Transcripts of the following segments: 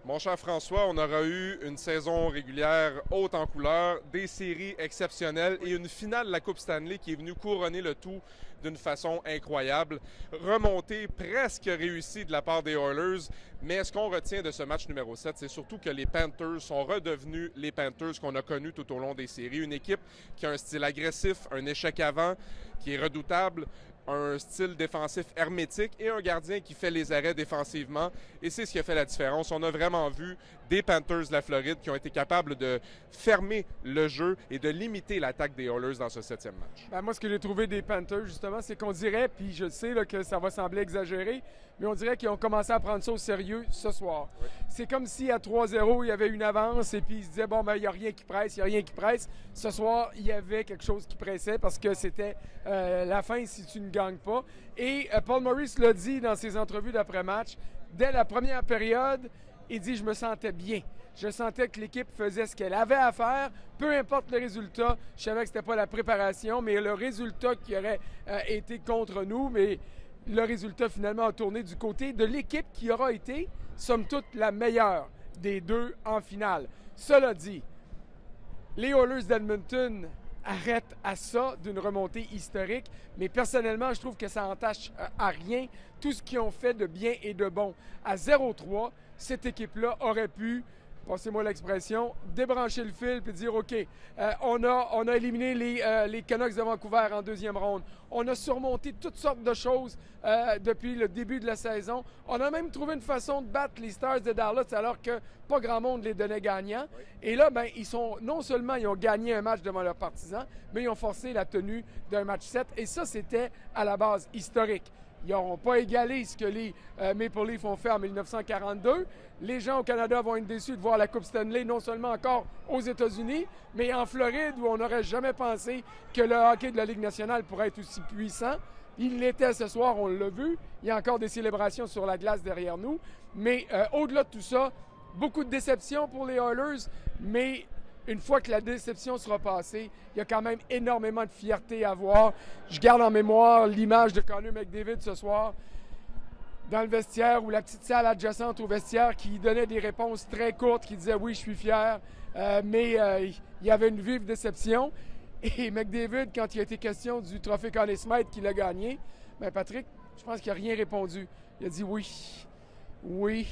Mon cher François, on aura eu une saison régulière haute en couleurs, des séries exceptionnelles et une finale de la Coupe Stanley qui est venue couronner le tout d'une façon incroyable. Remontée presque réussie de la part des Oilers, mais ce qu'on retient de ce match numéro 7, c'est surtout que les Panthers sont redevenus les Panthers qu'on a connus tout au long des séries. Une équipe qui a un style agressif, un échec avant, qui est redoutable, un style défensif hermétique et un gardien qui fait les arrêts défensivement. Et c'est ce qui a fait la différence. On a vraiment vu des Panthers de la Floride qui ont été capables de fermer le jeu et de limiter l'attaque des Oilers dans ce 7e match. Ben moi, ce que j'ai trouvé des Panthers, justement, c'est qu'on dirait, puis je sais là, que ça va sembler exagéré, mais on dirait qu'ils ont commencé à prendre ça au sérieux ce soir. Oui. C'est comme si à 3-0, il y avait une avance et puis ils se disaient, bon, ben il n'y a rien qui presse, il n'y a rien qui presse. Ce soir, il y avait quelque chose qui pressait parce que c'était la fin si tu ne gagnes pas. Et Paul Maurice l'a dit dans ses entrevues d'après-match, dès la première période, il dit « Je me sentais bien. Je sentais que l'équipe faisait ce qu'elle avait à faire, peu importe le résultat. Je savais que ce n'était pas la préparation, mais le résultat qui aurait été contre nous. Mais le résultat, finalement, a tourné du côté de l'équipe qui aura été, somme toute, la meilleure des deux en finale. Cela dit, les Oilers d'Edmonton arrêtent à ça d'une remontée historique, mais personnellement, je trouve que ça n'entache à rien tout ce qu'ils ont fait de bien et de bon. À 0-3, cette équipe-là aurait pu, passez-moi l'expression, débrancher le fil et dire « OK, on a éliminé les Canucks de Vancouver en deuxième ronde. On a surmonté toutes sortes de choses depuis le début de la saison. On a même trouvé une façon de battre les Stars de Dallas alors que pas grand monde les donnait gagnants. Oui. Et là, ben, non seulement ils ont gagné un match devant leurs partisans, mais ils ont forcé la tenue d'un match 7. Et ça, c'était à la base historique. Ils n'auront pas égalé ce que les Maple Leafs ont fait en 1942. Les gens au Canada vont être déçus de voir la Coupe Stanley non seulement encore aux États-Unis, mais en Floride où on n'aurait jamais pensé que le hockey de la Ligue nationale pourrait être aussi puissant. Il l'était ce soir, on l'a vu. Il y a encore des célébrations sur la glace derrière nous. Mais au-delà de tout ça, beaucoup de déceptions pour les Oilers, mais une fois que la déception sera passée, il y a quand même énormément de fierté à voir. Je garde en mémoire l'image de Connor McDavid ce soir dans le vestiaire ou la petite salle adjacente au vestiaire qui donnait des réponses très courtes, qui disait « Oui, je suis fier mais il y avait une vive déception. Et McDavid, quand il a été question du trophée Conn Smythe qu'il a gagné, bien Patrick, je pense qu'il n'a rien répondu. Il a dit « Oui, oui ».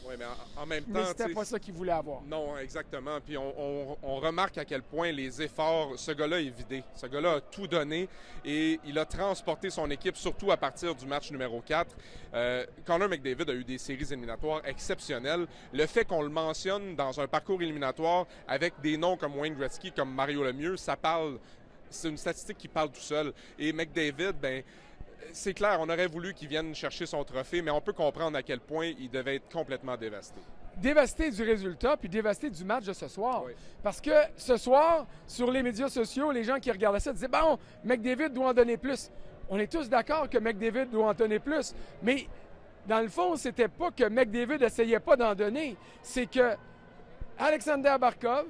Oui, mais en même temps... Mais c'était pas ça qu'il voulait avoir. Non, exactement. Puis on remarque à quel point les efforts... Ce gars-là est vidé. Ce gars-là a tout donné et il a transporté son équipe, surtout à partir du match numéro 4. Connor McDavid a eu des séries éliminatoires exceptionnelles. Le fait qu'on le mentionne dans un parcours éliminatoire avec des noms comme Wayne Gretzky, comme Mario Lemieux, ça parle... C'est une statistique qui parle tout seul. Et McDavid, ben... C'est clair, on aurait voulu qu'il vienne chercher son trophée, mais on peut comprendre à quel point il devait être complètement dévasté. Dévasté du résultat, puis dévasté du match de ce soir. Oui. Parce que ce soir, sur les médias sociaux, les gens qui regardaient ça disaient « Bon, McDavid doit en donner plus. » On est tous d'accord que McDavid doit en donner plus, mais dans le fond, c'était pas que McDavid n'essayait pas d'en donner. C'est que Alexander Barkov,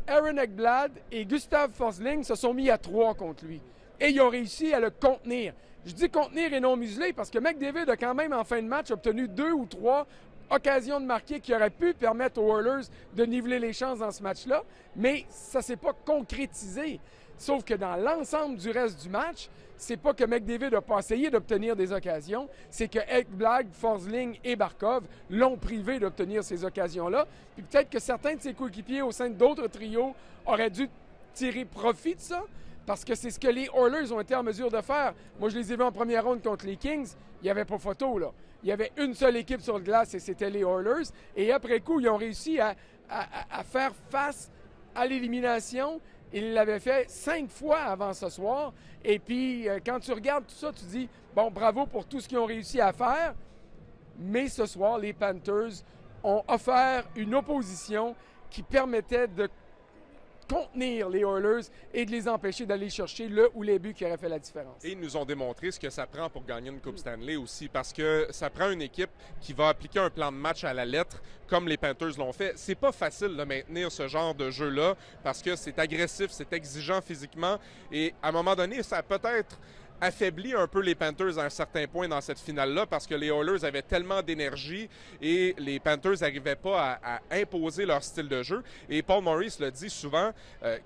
Aaron Ekblad et Gustav Forsling se sont mis à 3 contre lui. Et ils ont réussi à le contenir. Je dis contenir et non museler parce que McDavid a quand même en fin de match obtenu 2 ou 3 occasions de marquer qui auraient pu permettre aux Oilers de niveler les chances dans ce match-là, mais ça ne s'est pas concrétisé. Sauf que dans l'ensemble du reste du match, c'est pas que McDavid n'a pas essayé d'obtenir des occasions, c'est que Ekblad, Forsling et Barkov l'ont privé d'obtenir ces occasions-là. Puis peut-être que certains de ses coéquipiers au sein d'autres trios auraient dû tirer profit de ça, parce que c'est ce que les Oilers ont été en mesure de faire. Moi, je les ai vus en première ronde contre les Kings. Il n'y avait pas photo, là. Il y avait une seule équipe sur le glace et c'était les Oilers. Et après coup, ils ont réussi à faire face à l'élimination. Ils l'avaient fait 5 fois avant ce soir. Et puis, quand tu regardes tout ça, tu dis, bon, bravo pour tout ce qu'ils ont réussi à faire. Mais ce soir, les Panthers ont offert une opposition qui permettait de contenir les Oilers et de les empêcher d'aller chercher le ou les buts qui auraient fait la différence. Et ils nous ont démontré ce que ça prend pour gagner une Coupe Stanley aussi, parce que ça prend une équipe qui va appliquer un plan de match à la lettre, comme les Panthers l'ont fait. C'est pas facile de maintenir ce genre de jeu-là, parce que c'est agressif, c'est exigeant physiquement, et à un moment donné, ça a peut-être affaibli un peu les Panthers à un certain point dans cette finale-là parce que les Oilers avaient tellement d'énergie et les Panthers n'arrivaient pas à imposer leur style de jeu. Et Paul Maurice le dit souvent,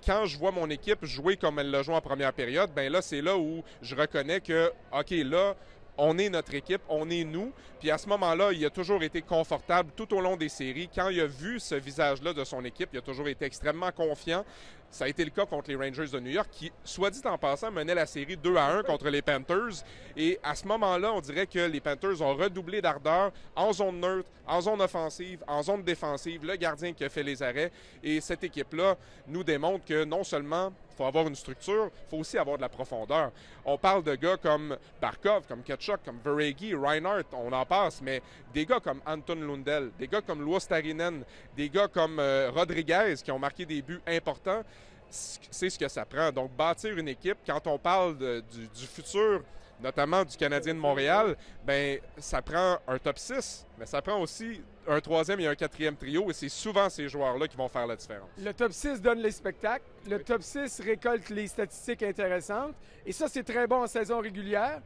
quand je vois mon équipe jouer comme elle l'a joué en première période, ben là, c'est là où je reconnais que, OK, là, on est notre équipe, on est nous. Puis à ce moment-là, il a toujours été confortable tout au long des séries. Quand il a vu ce visage-là de son équipe, il a toujours été extrêmement confiant. Ça a été le cas contre les Rangers de New York qui, soit dit en passant, menaient la série 2-1 contre les Panthers. Et à ce moment-là, on dirait que les Panthers ont redoublé d'ardeur en zone neutre, en zone offensive, en zone défensive, le gardien qui a fait les arrêts. Et cette équipe-là nous démontre que non seulement il faut avoir une structure, il faut aussi avoir de la profondeur. On parle de gars comme Barkov, comme Ketchuk, comme Verhaeghe, Reinhardt, on en passe, mais des gars comme Anton Lundell, des gars comme Luos Tarinen, des gars comme Rodriguez qui ont marqué des buts importants, c'est ce que ça prend. Donc, bâtir une équipe, quand on parle du futur, notamment du Canadien de Montréal, ben ça prend un top 6, mais ça prend aussi un troisième et un quatrième trio, et c'est souvent ces joueurs-là qui vont faire la différence. Le top 6 donne les spectacles, le top 6 récolte les statistiques intéressantes, et ça, c'est très bon en saison régulière.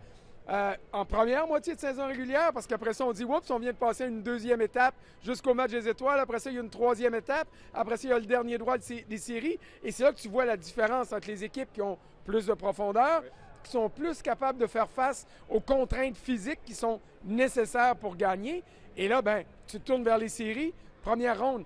En première moitié de saison régulière, parce qu'après ça, on dit « Oups, on vient de passer à une deuxième étape jusqu'au match des étoiles. Après ça, il y a une troisième étape. Après ça, il y a le dernier droit des séries. » Et c'est là que tu vois la différence entre les équipes qui ont plus de profondeur, qui sont plus capables de faire face aux contraintes physiques qui sont nécessaires pour gagner. Et là, ben, tu te tournes vers les séries. Première ronde.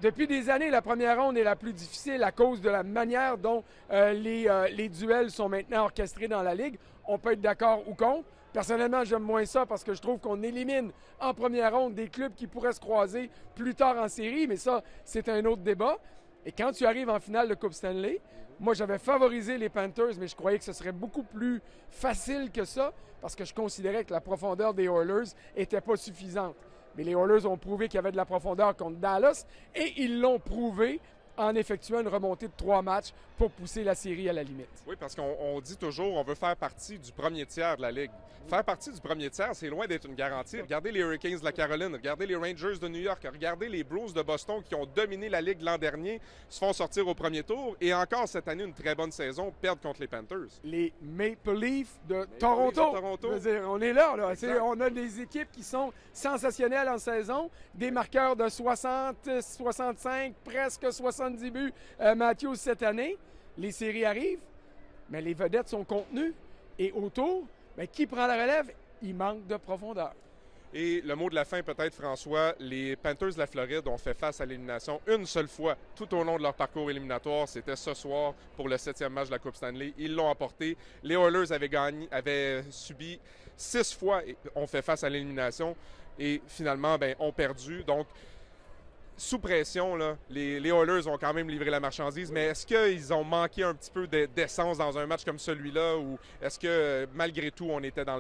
Depuis des années, la première ronde est la plus difficile à cause de la manière dont les duels sont maintenant orchestrés dans la Ligue. On peut être d'accord ou contre. Personnellement, j'aime moins ça parce que je trouve qu'on élimine en première ronde des clubs qui pourraient se croiser plus tard en série, mais ça, c'est un autre débat. Et quand tu arrives en finale de Coupe Stanley, moi, j'avais favorisé les Panthers, mais je croyais que ce serait beaucoup plus facile que ça parce que je considérais que la profondeur des Oilers n'était pas suffisante. Mais les Oilers ont prouvé qu'il y avait de la profondeur contre Dallas et ils l'ont prouvé en effectuant une remontée de 3 matchs pour pousser la série à la limite. Oui, parce qu'on dit toujours on veut faire partie du premier tiers de la Ligue. Faire partie du premier tiers, c'est loin d'être une garantie. Regardez les Hurricanes de la Caroline, regardez les Rangers de New York, regardez les Blues de Boston qui ont dominé la Ligue l'an dernier, se font sortir au premier tour et encore cette année une très bonne saison, perdent contre les Panthers. Les Maple Leafs de Toronto. Je veux dire, on est là. On a des équipes qui sont sensationnelles en saison, des marqueurs de 60, 65, presque 70 buts Matthews cette année. Les séries arrivent, mais les vedettes sont contenues. Et autour, bien, qui prend la relève? Il manque de profondeur. Et le mot de la fin peut-être, François, les Panthers de la Floride ont fait face à l'élimination une seule fois tout au long de leur parcours éliminatoire. C'était ce soir pour le 7e match de la Coupe Stanley. Ils l'ont emporté. Les Oilers avaient subi 6 fois et ont fait face à l'élimination et finalement ben, ont perdu. Donc, sous pression, là, les Oilers ont quand même livré la marchandise, mais est-ce qu'ils ont manqué un petit peu d'essence dans un match comme celui-là ou est-ce que malgré tout on était dans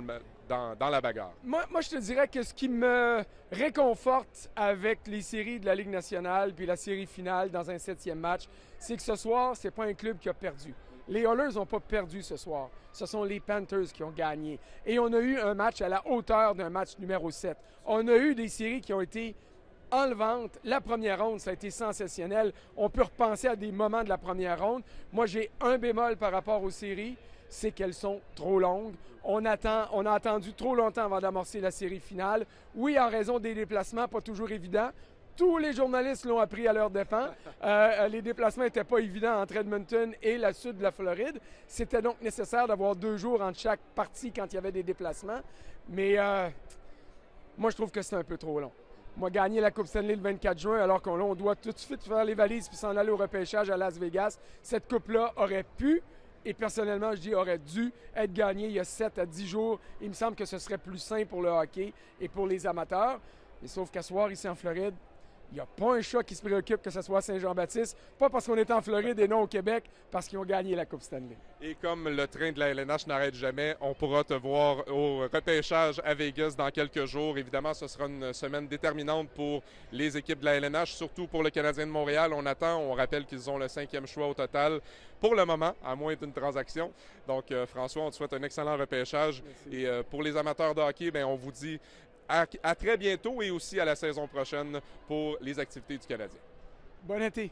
la bagarre? Moi, je te dirais que ce qui me réconforte avec les séries de la Ligue nationale puis la série finale dans un 7e match, c'est que ce soir, c'est pas un club qui a perdu. Les Oilers n'ont pas perdu ce soir. Ce sont les Panthers qui ont gagné. Et on a eu un match à la hauteur d'un match numéro 7. On a eu des séries qui ont été enlevantes. La première ronde, ça a été sensationnel. On peut repenser à des moments de la première ronde. Moi, j'ai un bémol par rapport aux séries, c'est qu'elles sont trop longues. On a attendu trop longtemps avant d'amorcer la série finale. Oui, en raison des déplacements, pas toujours évidents. Tous les journalistes l'ont appris à leurs dépens. Les déplacements n'étaient pas évidents entre Edmonton et la sud de la Floride. C'était donc nécessaire d'avoir 2 jours entre chaque partie quand il y avait des déplacements. Mais moi, je trouve que c'est un peu trop long. Moi, gagner la Coupe Stanley le 24 juin, alors qu'on doit tout de suite faire les valises puis s'en aller au repêchage à Las Vegas, cette coupe-là aurait pu, et personnellement, je dis aurait dû être gagnée il y a 7 à 10 jours. Il me semble que ce serait plus sain pour le hockey et pour les amateurs. Mais sauf qu'à soir, ici en Floride, il n'y a pas un chat qui se préoccupe que ce soit Saint-Jean-Baptiste, pas parce qu'on est en Floride et non au Québec, parce qu'ils ont gagné la Coupe Stanley. Et comme le train de la LNH n'arrête jamais, on pourra te voir au repêchage à Vegas dans quelques jours. Évidemment, ce sera une semaine déterminante pour les équipes de la LNH, surtout pour le Canadien de Montréal. On attend, on rappelle qu'ils ont le 5e choix au total pour le moment, à moins d'une transaction. Donc, François, on te souhaite un excellent repêchage. Merci. Et pour les amateurs de hockey, bien, on vous dit à très bientôt et aussi à la saison prochaine pour les activités du Canadien. Bon été!